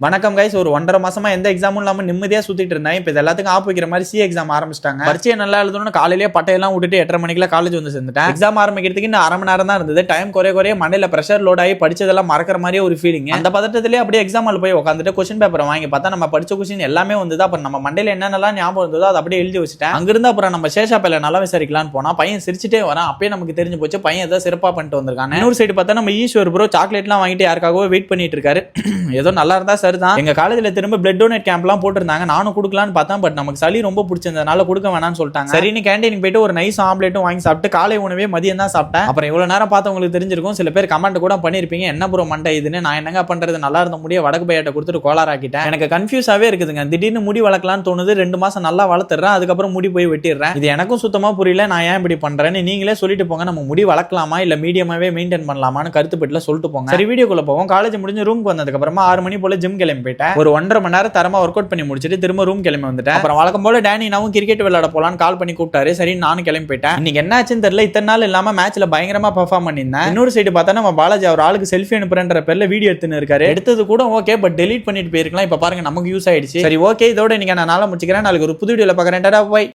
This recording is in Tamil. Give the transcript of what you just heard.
வணக்கம் கைஸ். ஒரு 1.5 மாசமா எந்த எக்ஸாமும் இல்லாம நிம்மதியா சுத்திட்டு இருந்தேன். இப்போ எல்லாத்துக்கும் ஆப் வைக்கிற மாதிரி சி எக்ஸாம் ஆரம்பிச்சிட்டாங்க. பரீட்சை நல்லா எழுதணும்னு காலையிலேயே பட்டையெல்லாம் விட்டுட்டு 8:30 மணிக்கு காலேஜ் வந்து சேர்ந்துட்டேன். எக்ஸாம் ஆரம்பிக்கிறதுக்கு இன்னும் அரை மணி நேரம் தான் இருந்தது. டைம் குறைய மண்டையில பிரஷர் லோட் ஆகி படிச்சதெல்லாம் மறக்கிற மாதிரியே ஒரு ஃபீலிங். அந்த பதட்டத்திலேயே அப்படியே எக்ஸாம் ஹால் போய் உட்காந்துட்டு கொஸ்டின் பேப்பரை வாங்கி பார்த்தா நம்ம படிச்ச கொஸ்டின் எல்லாமே வந்தது. அப்புறம் நம்ம மண்டையில என்னென்னலாம் ஞாபகம் இருந்ததோ அதை அப்படியே எழுதி வச்சுட்டேன். அங்கிருந்து அப்புறம் நம்ம சேஷாப்பையில நல்லா விசாரிக்கலாம்னு போனா பையன் சிரிச்சிட்டே வரான். அப்பயே நமக்கு தெரிஞ்சு போச்சு பையன் ஏதோ சிறப்பா பண்ணிட்டு வந்திருக்காங்க. இன்னொரு சைடு பார்த்தா நம்ம ஈஸ்வர் ப்ரோ சாக்லேட்லாம் வாங்கிட்டு யாருக்காகவோ வெயிட் பண்ணிட்டு இருக்காரு. ஏதோ நல்லா இருந்தா சரிதான். எங்க காலேஜ்ல திரும்ப பிளட் டொனேட் கேம்ப்லாம் போட்டுருந்தாங்க. நானும் கொடுக்கலான்னு பார்த்தா பட் நமக்கு சளி ரொம்ப பிடிச்சிருந்ததுனால கொடுக்க வேணாம்னு சொல்லிட்டாங்க. சரின்னு கேண்டீனுக்கு போயிட்டு ஒரு நைஸ் ஆம்லேட்டும் வாங்கி சாப்பிட்டு காலை உணவே மதியம் தான் சாப்பிட்டேன். அப்புறம் இவ்வளவு நேரம் பார்த்து உங்களுக்கு தெரிஞ்சிருக்கும். சில பேர் கமெண்ட் கூட பண்ணிருப்பீங்க என்ன ப்ரோ மண்டை இதுன்னு. நான் என்னங்க பண்றது, நல்லா இருந்த முடிய வடக்கு பையாட்ட கொடுத்துட்டு கோளாராக்கிட்டேன். எனக்கு கன்ஃபியூஸாவே இருக்குதுங்க. திடீர்னு முடி வளர்க்கலாம்னு தோணுது. 2 மாசம் நல்லா வளர்த்துறேன், அதுக்கப்புறம் முடி போய் வெட்டிடுறேன். இது எனக்கும் சுத்தமா புரியல. நான் ஏன் இப்படி பண்றேன்னு நீங்களே சொல்லிட்டு போங்க. நம்ம முடி வளர்க்கலாமா இல்ல மீடியமாவே மெயின்டைன் பண்ணலாமான்னு கருத்து பெட்டில சொல்லிட்டு போங்க. சரி வீடியோக்குள்ள போவோம். காலேஜ் முடிஞ்சு ரூமுக்கு வந்ததுக்கு அப்புறமா 6 மணி போல ஜிம் கிளம்பி போயிட்டேன். ஒரு 1.5 மணி நேரம் தரமா ஒர்க் அவுட் பண்ணி முடிச்சிட்டு திரும்ப ரூம் கிளம்பி வந்துட்டேன். அப்புறம் வழக்கம் போல டேனினாவும் கிரிக்கெட் விளையாட போலான்னு கால் பண்ணி கூப்பிட்டாரு. சரி நானும் கிளம்பி போயிட்டேன். இன்னைக்கு என்ன ஆச்சுன்னு தெரியல, இத்தனை நாள் இல்லாம மேட்ச்ல பயங்கரமா பெர்ஃபார்ம் பண்ணியிருந்தேன். இன்னொரு சைடு பார்த்தா நம்ம பாலாஜி அவர் ஆளுக்கு செல்ஃபி அனுப்புறன்ற பேர்ல வீடியோ எடுத்துன்னு இருக்காரு. எடுத்தது கூட ஓகே, பட் டெலீட் பண்ணிட்டு போயிருக்கலாம். இப்ப பாருங்க நமக்கு யூஸ் ஆயிடுச்சு. சரி ஓகே, இதோட இன்னைக்கு நான் நாளை முடிச்சுக்கிறேன். நாளைக்கு ஒரு புது வீடியோல பார்க்கறேன். Tata bye.